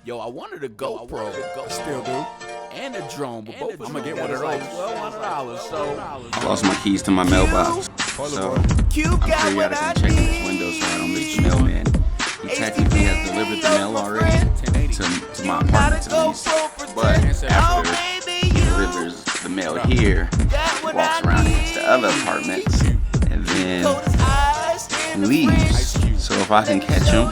Yo, I wanted a GoPro. Still do. And a drone, but both I'm gonna get one of those. like $1,200. So Lost my keys to my mailbox, so I'm pretty out of checking this window so I don't miss the mailman. He technically has delivered the mail already to my apartment at least, but after he delivers the mail here, he walks around and hits the other apartments, and then leaves. So if I can catch him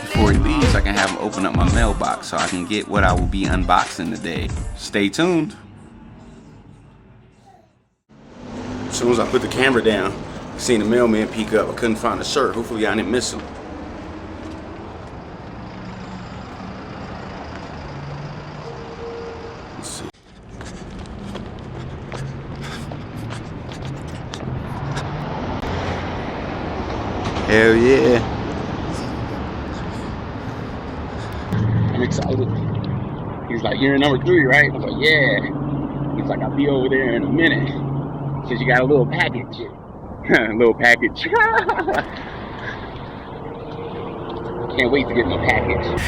before he leaves, I can have him open up my mailbox so I can get what I will be unboxing today. Stay tuned. As soon as I put the camera down, I seen the mailman peek up. I couldn't find the shirt. Hopefully I didn't miss him. Let's see. Hell yeah. I'm excited. He's like, you're in number 3, right? I was like, yeah. He's like, I'll be over there in a minute. Says you got a little package. A little package. Can't wait to get my package.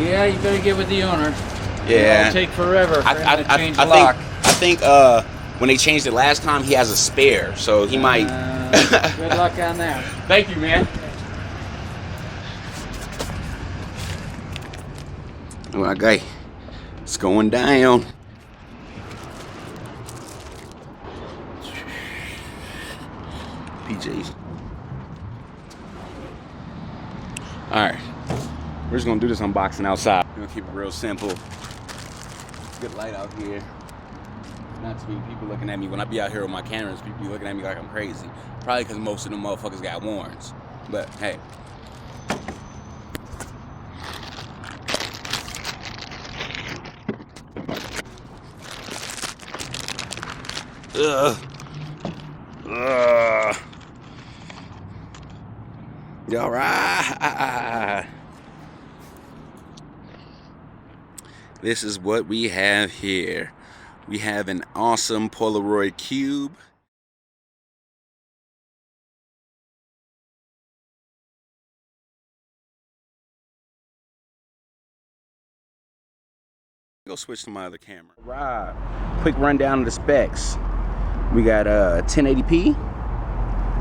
Yeah, you better get with the owner. Yeah. It'll take forever for him to change the I lock. think when they changed it last time, he has a spare, so he might. Good luck on that. Thank you, man. Okay, it's going down. PJs. All right, we're just gonna do this unboxing outside. We're gonna keep it real simple. Good light out here. Not too many people looking at me when I be out here with my cameras. People be looking at me like I'm crazy. Probably because most of them motherfuckers got warrants. But hey. All right. This is what we have here. We have an awesome Polaroid CUBE. Go switch to my other camera. Right. Quick rundown of the specs. We got 1080p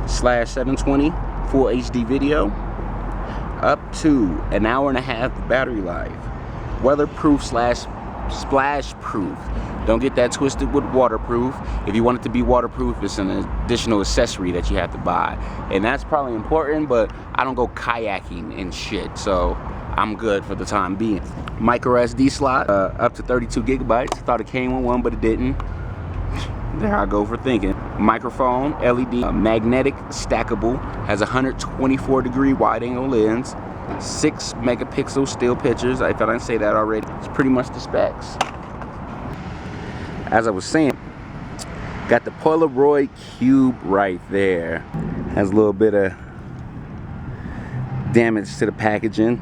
/720 full HD video, up to an hour and a half battery life, weatherproof / splash proof. Don't get that twisted with waterproof. If you want it to be waterproof, it's an additional accessory that you have to buy, and that's probably important, but I don't go kayaking and shit, so I'm good for the time being. microSD slot, up to 32 gigabytes. Thought it came with one, but it didn't. There I go for thinking. Microphone, LED, magnetic, stackable, has 124-degree wide-angle lens, 6 megapixel still pictures. If I didn't say that already, it's pretty much the specs. As I was saying, got the Polaroid CUBE right there. Has a little bit of damage to the packaging,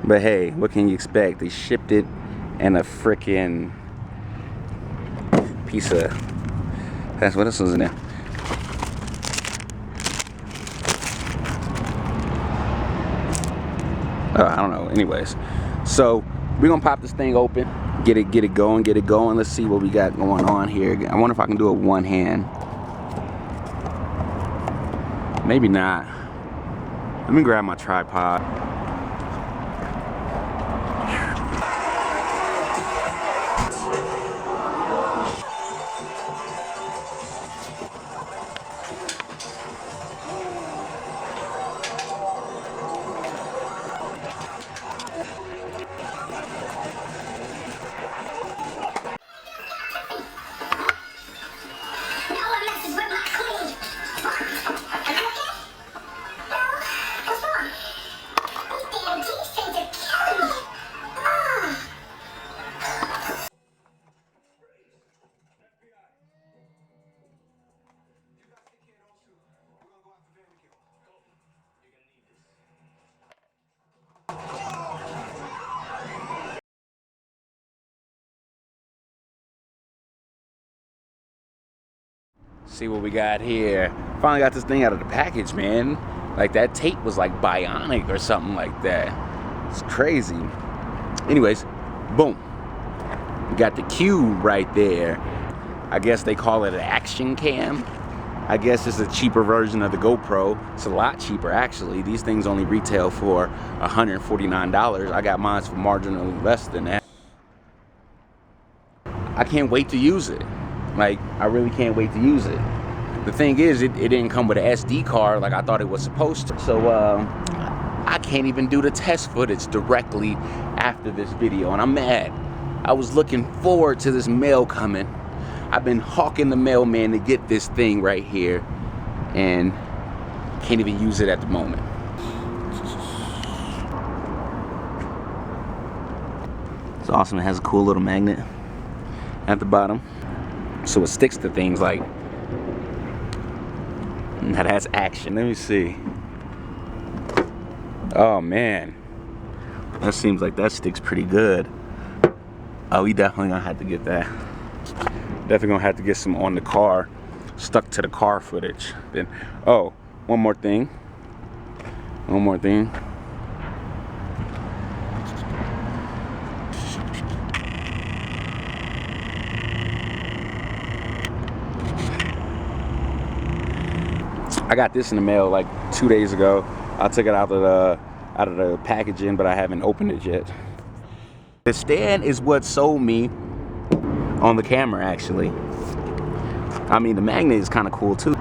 but hey, what can you expect? They shipped it in a freaking piece of, that's what else was in there. Oh, I don't know. Anyways, so we're gonna pop this thing open, get it going. Let's see what we got going on here. I wonder if I can do it one hand. Maybe not. Let me grab my tripod. See what we got here. Finally got this thing out of the package, man. Like that tape was like bionic or something like that. It's crazy. Anyways, boom. We got the Cube right there. I guess they call it an action cam. I guess it's a cheaper version of the GoPro. It's a lot cheaper actually. These things only retail for $149. I got mine for marginally less than that. I can't wait to use it. Like, I really can't wait to use it. The thing is, it didn't come with an SD card like I thought it was supposed to. So, I can't even do the test footage directly after this video, and I'm mad. I was looking forward to this mail coming. I've been hawking the mailman to get this thing right here, and can't even use it at the moment. It's awesome. It has a cool little magnet at the bottom, so it sticks to things. Like, now that's action. Let me see. Oh man, that seems like that sticks pretty good. Oh, we definitely gonna have to get that. Definitely gonna have to get some on the car, stuck to the car footage. Then, oh, one more thing. One more thing. I got this in the mail like 2 days ago. I took it out of the packaging, but I haven't opened it yet. The stand is what sold me on the camera, actually. I mean, the magnet is kind of cool too.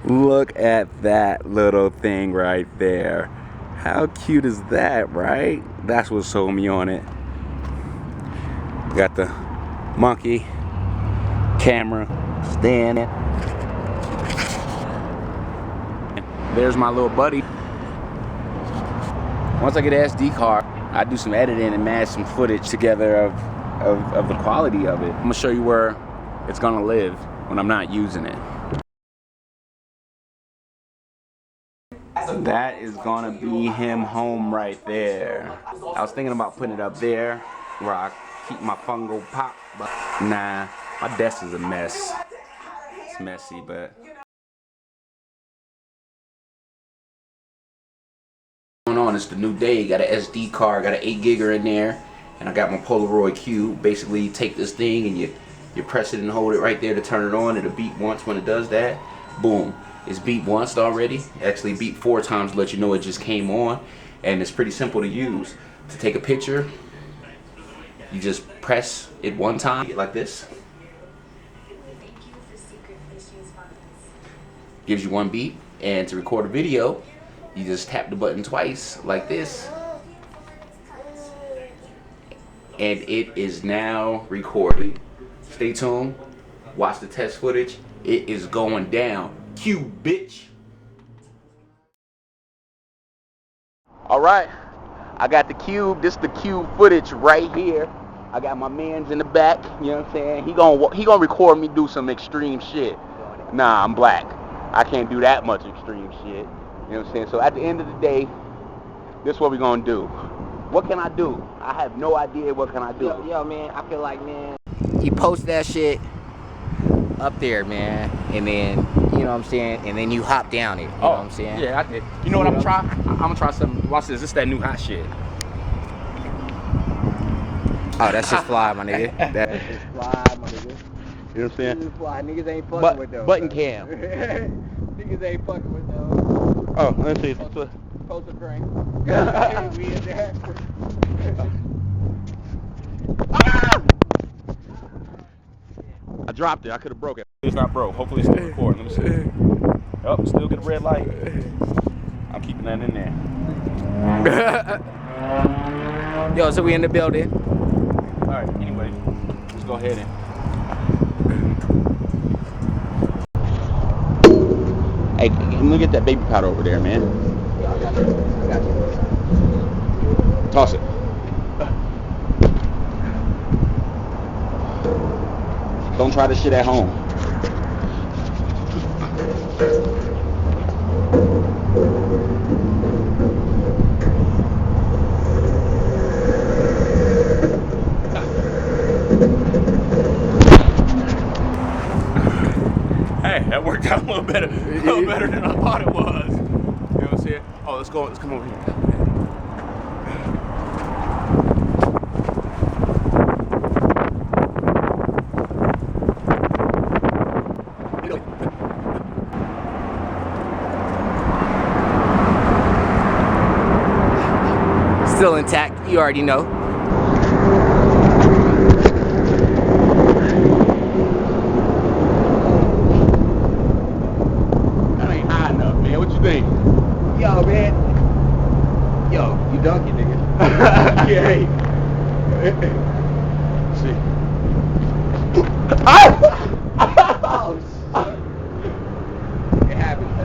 Look at that little thing right there. How cute is that, right? That's what sold me on it. Got the monkey camera stand. There's my little buddy. Once I get an SD card, I do some editing and mash some footage together of the quality of it. I'm gonna show you where it's gonna live when I'm not using it. That is gonna be him home right there. I was thinking about putting it up there where I keep my fungal pop, but nah, my desk is a mess. It's messy, but. What's going on? It's the new day. Got an SD card, got an 8 gigger in there, and I got my Polaroid CUBE. Basically, you take this thing and you press it and hold it right there to turn it on. It'll beep once when it does that. Boom. It's beep once already. Actually beep 4 times to let you know it just came on. And it's pretty simple to use. To take a picture, you just press it 1 time like this. Gives you 1 beep. And to record a video, you just tap the button twice like this. And it is now recording. Stay tuned. Watch the test footage. It is going down. Cube, bitch. All right, I got the Cube. This is the Cube footage right here. I got my man's in the back. You know what I'm saying? He gonna record me do some extreme shit. Nah, I'm black. I can't do that much extreme shit. You know what I'm saying? So at the end of the day, this is what we gonna do. What can I do? I have no idea what can I do. Yo, man, I feel like, man, he posts that shit up there, man, and then, you know what I'm saying, and then you hop down it, you know what I'm saying? Yeah, I did. You know what I'm gonna try? I'm gonna try something. Watch this. This is that new hot shit. Oh, that's just fly, my nigga. That's just fly, my nigga. You know what I'm saying? Fly. Niggas ain't fucking with those. Button cam. Niggas ain't fucking with those. Oh, let's see. Post a prank. We in there. I dropped it. I could have broke it. It's not broke. Hopefully it's still recording. Let me see. Oh, still get a red light. I'm keeping that in there. Yo, so we in the building. All right. Anyway. go ahead and. Hey, look at that baby powder over there, man. Toss it. Don't try this shit at home. Hey, that worked out a little better than I thought it was. You know what I'm saying? Oh, let's come over here. Still intact, you already know. That ain't high enough, man. What you think? Yo, man. Yo, you donkey nigga. Yeah. See. It happened.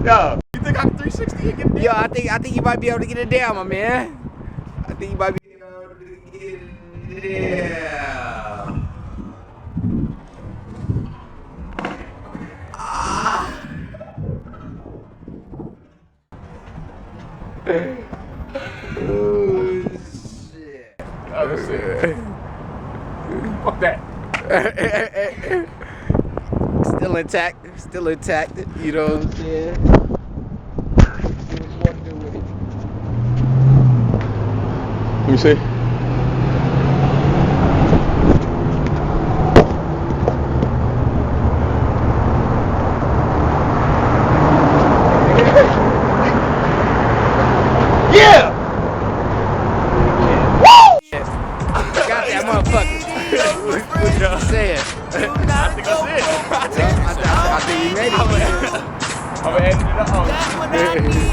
No. You think I'm 360 and get Yo, I think you might be able to get it down, my man. I think you might be able to get it down. Oh, shit. Oh, shit. Fuck that. Still intact, you know what I'm saying? See what you want to do with it. Let me see. Yeah! Woo! Got that motherfucker. What you saying? I think that's it. I think you made it. I'm gonna edit it up.